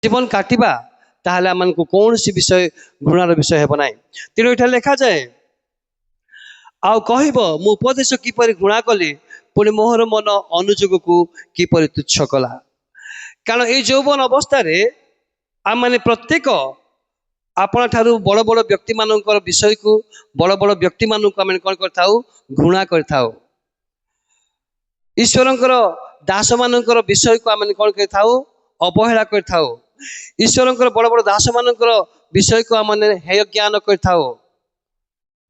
जीवन काटिबा ताहले आमन को कौन सी विषय घृणार विषय हेब नाही। तेणु एठा लेखा जाए आ कहब मु उपदेश किपरि घृणा कली पुणी मोहर मन अनुजोग को किपरि तुच्छ कला। कारण ये यौवन अवस्था रे आम माने प्रत्येक आपण ठारू बड़ बड़ व्यक्ति मानकर विषय को बड़ बड़ व्यक्ति मान को आम कौन करथाउ घृणा करथाउ। ईश्वरंकर दास मानकर विषय को आम कौन करथाउ अवहेला करथाउ। ईश्वरंकर बड़ बड़ दास मानकर विषय को आम हेय ज्ञान करथाउ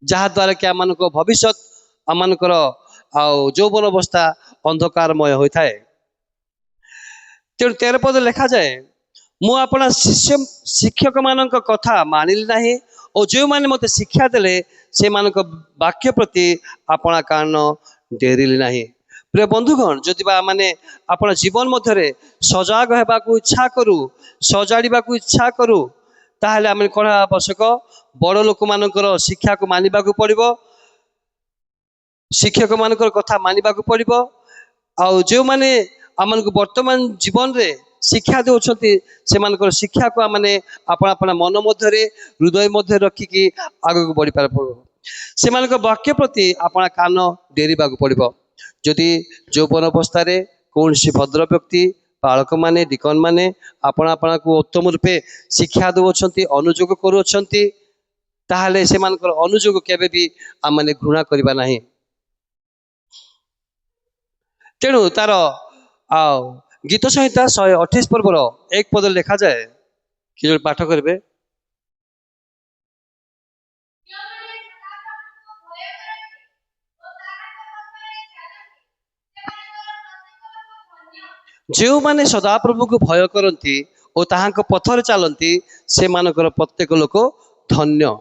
जहा द्वारा कि आम भविष्य आमकर यौवन अवस्था अंधकारमय होता है। तेणु 13 पद लिखा जाए मु अपना शिष्य शिक्षक मान कथा मानिली नहीं और जो मैंने मत शिक्षा देले से मानक वाक्य प्रति अपना कान डेरिली नहीं। प्रिय बंधुगण जदि माने अपना जीवन मध्य सजग होगा इच्छा करूँ सजाड़ा इच्छा करूँ ताहले आम कौन आवश्यक बड़ लोक मानकर शिक्षा को मानिबा को पड़िबो शिक्षक मानकर कथा मानिबा को पड़िबो। आउ जो माने आमन को वर्तमान जीवन रे शिक्षा देउछंती से मानकर शिक्षा को माने अपना अपना मन मध्य हृदय मध्य रखिकी आगे को बढ़ी पार पड़ो से मानक वाक्य प्रति अपना कान डेरिबा को पड़िबो। जदि यौवन अवस्था रे कौन सी भद्र व्यक्ति बालक माने डिकन माने अपना अपना को उत्तम रूपे शिक्षा देउछंती अनुयोग करूछंती ताहले से मानकर अनुयोग केबे भी आम माने घृणा करबा नाही। तेणु तार गीत संहिता 128 पर्वर 1 पद लिखा जाए कि पाठ करेंगे जो माने सदाप्रभु को भय करती और ताहांक पथरे चलती से मानकर प्रत्येक लोक धन्य।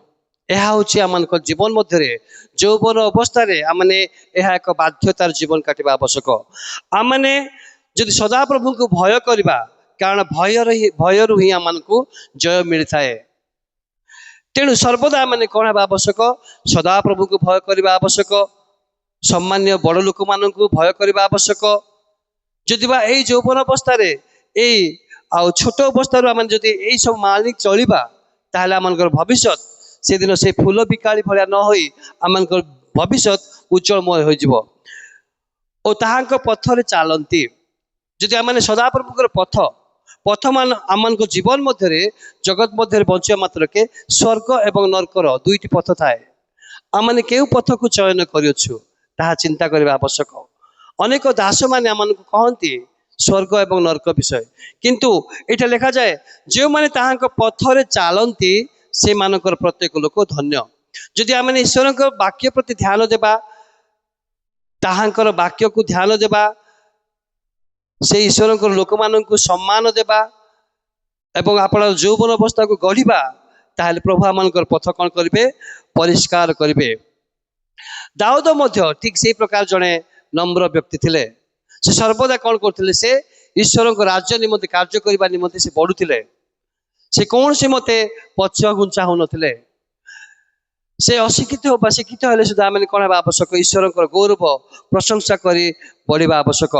यह हूँ आम जीवन मध्य यौवन अवस्था आमने यह एक बाध्यतार जीवन काटिबा आवश्यक। आमने जदि सदाप्रभु को भय करवा कारण भयर ही आम को जय मिलता है। तेणु सर्वदा मैंने कौन है आवश्यक सदाप्रभु को भय करवा आवश्यक सम्मान्य बड़ लोक मान को भय करवा आवश्यक। जदि यही यौवन अवस्था छोट अवस्था आम जदि यही सब मानिक चलवा ताहले आमनकर भविष्य से दिन से फूल बिकाली भाया न होई आमनकर भविष्य उज्जवलमय हो जिवो और ताहांक पथरे चलती जदि आम सदाप्रभुकर पथ पथ मान आम जीवन मध्य जगत मध्य बंचा मात्र के स्वर्ग एवं नरकर दुईटी पथ थाए आम के पथ को चयन करियछु ताहा चिंता करबा आवश्यक। अनेक दास माने आम कहती स्वर्ग एवं नरक विषय किंतु एटा लिखा जाए जो माने ताहांक पथरे चलती से मानकर प्रत्येक लोक धन्य। जदि आम ईश्वर वाक्य प्रति ध्यान देबा ताहांकर वाक्य को ध्यान देबा से ईश्वर लोक मान को सम्मान देबा एवं आपण यौवन अवस्था को गढ़ा ताहले प्रभु आमनकर पथ कौन करेंगे परिष्कार करेंगे। दाऊद मध्य ठीक से प्रकार जड़े नम्र व्यक्ति थिले से सर्वदा कौन करते से ईश्वर को राज्य निमंते कार्य करने निमंते से बढ़ुले से कौन से मते पछुआ घुंचा हो नथिले से अशिक्षित हो बा शिक्षित हेले सुधा आम कौन है आवश्यक ईश्वर गौरव प्रशंसा करी बढ़िबा आवश्यक।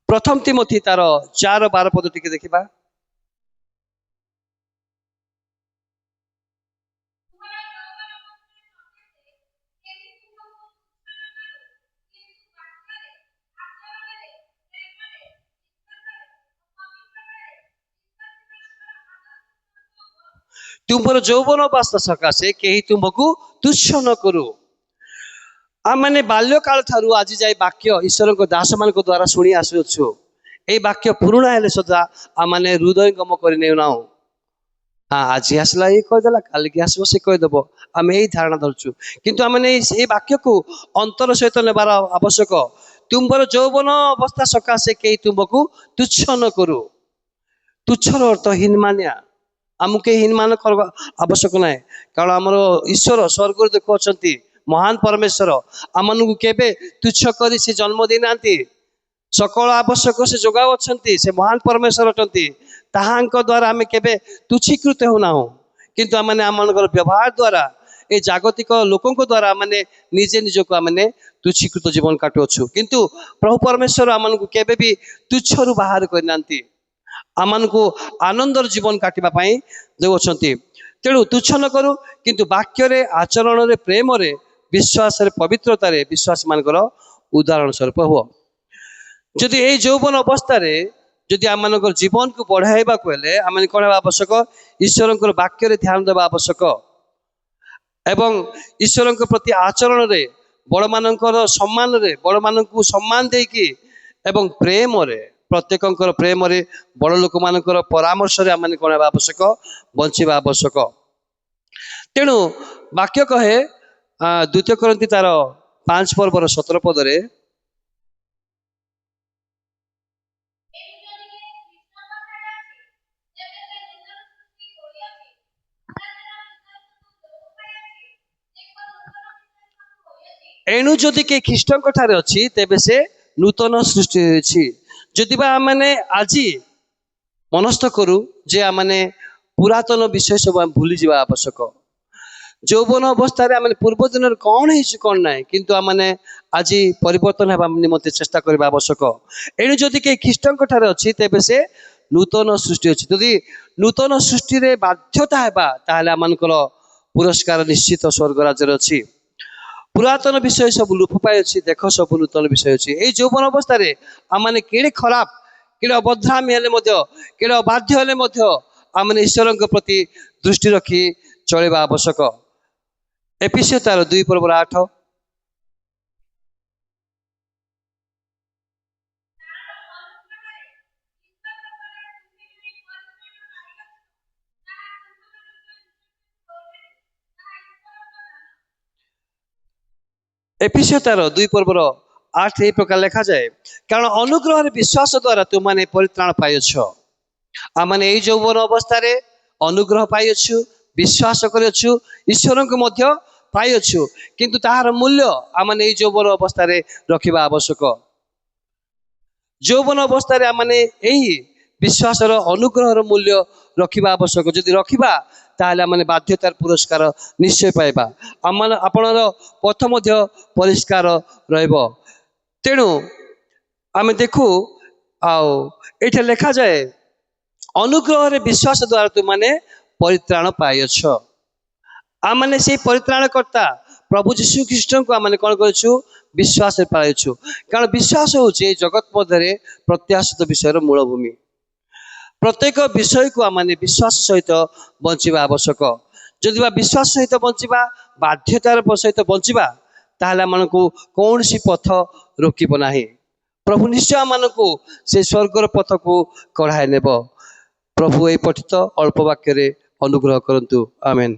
प्रथम तिमोथी तार 4:12 पद टिके देखिबा तुम्हार यौवन अवस्था सकाशे कहीं तुमको तुच्छ न करू। आम मैंने बाल्यकाल ठारू आज जाए वाक्य ईश्वर को दास मान द्वारा शुणी आसुछु ये वाक्य पुराणा हेले सदा आम मैंने हृदयंगम करने ना हाँ आज आसला ये कहीदेला काल की आसो से कहीदेव आम यही धारणा धरचु किंतु आम ये वाक्य को अंतर सहित नेबार आवश्यक। तुम्हार यौवन अवस्था सकाशे कहीं तुमको तुच्छ न करू। तुच्छर अर्थ हीनमानिया आमके हीनमान आवश्यक ना कारण आमर ईश्वर स्वर्ग देख अच्छा महान परमेश्वर आम केबे तुच्छ कर से जन्म देना सकल आवश्यक से जोगाऊ अच्छा से महान परमेश्वर अच्छा ताहांक द्वारा आम केबे तुच्छीकृत होना किंतु आम व्यवहार द्वारा ये जागतिक लोकों द्वारा मैंने निजे निजक आमने तुच्छीकृत जीवन काटुअछु किंतु प्रभु परमेश्वर आम केबे भी तुच्छ बाहर करना ଆମମାନଙ୍କୁ ଆନନ୍ଦର ଜୀବନ କାଟିବା ପାଇଁ ଦେଉଛନ୍ତି। ତେଣୁ ତୁଚ୍ଛ ନ କରୁ, କିନ୍ତୁ ବାକ୍ୟରେ, ଆଚରଣରେ, ପ୍ରେମରେ, ବିଶ୍ୱାସରେ, ପବିତ୍ରତାରେ ବିଶ୍ୱାସ ମାନଙ୍କର ଉଦାହରଣ ସ୍ୱରୂପ ହୁଅ। ଯଦି ଏଇ ଯୌବନ ଅବସ୍ଥାରେ ଯଦି ଆମମାନଙ୍କର ଜୀବନକୁ ବଢ଼ାଇବାକୁ ହେଲେ ଆମେ କ'ଣ ହେବା ଆବଶ୍ୟକ? ଈଶ୍ୱରଙ୍କର ବାକ୍ୟରେ ଧ୍ୟାନ ଦେବା ଆବଶ୍ୟକ ଏବଂ ଈଶ୍ୱରଙ୍କ ପ୍ରତି ଆଚରଣରେ, ବଡ଼ମାନଙ୍କର ସମ୍ମାନରେ, ବଡ଼ମାନଙ୍କୁ ସମ୍ମାନ ଦେଇକି ଏବଂ ପ୍ରେମରେ, ପ୍ରତ୍ୟେକଙ୍କର ପ୍ରେମରେ, ବଡ଼ ଲୋକମାନଙ୍କର ପରାମର୍ଶରେ ଆମେ କ'ଣ ହେବା ଆବଶ୍ୟକ? ବଞ୍ଚିବା ଆବଶ୍ୟକ। ତେଣୁ ବାକ୍ୟ କହେ 2 Corinthians ତାର 5 ପର୍ବର 17 ପଦରେ, ଏଣୁ ଯଦି କେହି ଖ୍ରୀଷ୍ଟଙ୍କ ଠାରେ ଅଛି ତେବେ ସେ ନୂତନ ସୃଷ୍ଟି ହୋଇଛି। ଯଦି ବା ଆମେ ଆଜି ମନସ୍ଥ କରୁ ଯେ ଆମେ ପୁରାତନ ବିଷୟ ସବୁ ଆମେ ଭୁଲିଯିବା ଆବଶ୍ୟକ। ଯୌବନ ଅବସ୍ଥାରେ ଆମେ ପୂର୍ବ ଦିନରେ କ'ଣ ହେଇଛି କ'ଣ ନାହିଁ, କିନ୍ତୁ ଆମେ ଆଜି ପରିବର୍ତ୍ତନ ହେବା ନିମନ୍ତେ ଚେଷ୍ଟା କରିବା ଆବଶ୍ୟକ। ଏଣୁ ଯଦି କେହି ଖ୍ରୀଷ୍ଟଙ୍କ ଠାରେ ଅଛି ତେବେ ସେ ନୂତନ ସୃଷ୍ଟି ଅଛି। ଯଦି ନୂତନ ସୃଷ୍ଟିରେ ବାଧ୍ୟତା ହେବା ତାହେଲେ ଆମମାନଙ୍କର ପୁରସ୍କାର ନିଶ୍ଚିତ ସ୍ୱର୍ଗ ରାଜ୍ୟରେ ଅଛି। ପୁରାତନ ବିଷୟ ସବୁ ଲୋପ ପାଇଅଛି, ଦେଖ ସବୁ ନୂତନ ବିଷୟ ଅଛି। ଏଇ ଯୌବନ ଅବସ୍ଥାରେ ଆମେ କେଡ଼େ ଖରାପ, କେଡ଼େ ଅଭଦ୍ରାମୀ ହେଲେ ମଧ୍ୟ, କେଡ଼େ ଅବାଧ୍ୟ ହେଲେ ମଧ୍ୟ ଆମେ ଈଶ୍ୱରଙ୍କ ପ୍ରତି ଦୃଷ୍ଟି ରଖି ଚଳିବା ଆବଶ୍ୟକ। ଏଫେସୀୟ ତାର 2 ପର୍ବର 8, ଏଫେସୀୟ ତାର 2 ପର୍ବର 8 এই প্রকার লেখা যায়, কারণ অনুগ্রহের বিশ্বাস দ্বারা তুমানে পরিত্রাণ পাইছ। ଆମେ ଏଇ ଯୌବନ ଅବସ୍ଥାରେ ଅନୁଗ୍ରହ ପାଇଅଛୁ, ବିଶ୍ୱାସ କରିଅଛୁ, ଈଶ୍ୱରଙ୍କୁ ମଧ୍ୟ ପାଇଅଛୁ, କିନ୍ତୁ ତାହାର ମୂଲ୍ୟ ଆମେ ଏଇ ଯୌବନ ଅବସ୍ଥାରେ ରଖିବା ଆବଶ୍ୟକ। ଯୌବନ ଅବସ୍ଥାରେ ଆମେ ଏହି ବିଶ୍ୱାସର, ଅନୁଗ୍ରହର ମୂଲ୍ୟ ରଖିବା ଆବଶ୍ୟକ। ଯଦି ରଖିବା ତାହେଲେ ଆମେ ବାଧ୍ୟତାର ପୁରସ୍କାର ନିଶ୍ଚୟ ପାଇବା। ଆପଣର ପଥ ମଧ୍ୟ ପରିଷ୍କାର ରହିବ। ତେଣୁ ଆମେ ଦେଖୁ ଆଉ ଏଇଠି ଲେଖାଯାଏ, ଅନୁଗ୍ରହରେ ବିଶ୍ୱାସ ଦ୍ୱାରା ତୁମାନେ ପରିତ୍ରାଣ ପାଇଅଛ। ଆମେ ସେଇ ପରିତ୍ରାଣକର୍ତ୍ତା ପ୍ରଭୁ ଯୀଶୁ ଖ୍ରୀଷ୍ଟଙ୍କୁ ଆମେ କ'ଣ କରିଛୁ? ବିଶ୍ୱାସରେ ପାଇଛୁ। କାରଣ ବିଶ୍ୱାସ ହେଉଛି ଏ ଜଗତ ମଧ୍ୟରେ ପ୍ରତ୍ୟାଶିତ ବିଷୟର ମୂଳଭୂମି। ପ୍ରତ୍ୟେକ ବିଷୟକୁ ଆମେ ବିଶ୍ୱାସ ସହିତ ବଞ୍ଚିବା ଆବଶ୍ୟକ। ଯଦି ବା ବିଶ୍ୱାସ ସହିତ ବଞ୍ଚିବା, ବାଧ୍ୟତାର ସହିତ ବଞ୍ଚିବା, ତାହେଲେ ଆମମାନଙ୍କୁ କୌଣସି ପଥ ରୋକିବ ନାହିଁ। ପ୍ରଭୁ ନିଶ୍ଚୟ ଆମମାନଙ୍କୁ ସେ ସ୍ୱର୍ଗର ପଥକୁ କଢ଼ାଇ ନେବ। ପ୍ରଭୁ ଏହି ପଠିତ ଅଳ୍ପ ବାକ୍ୟରେ ଅନୁଗ୍ରହ କରନ୍ତୁ। ଆମେନ୍।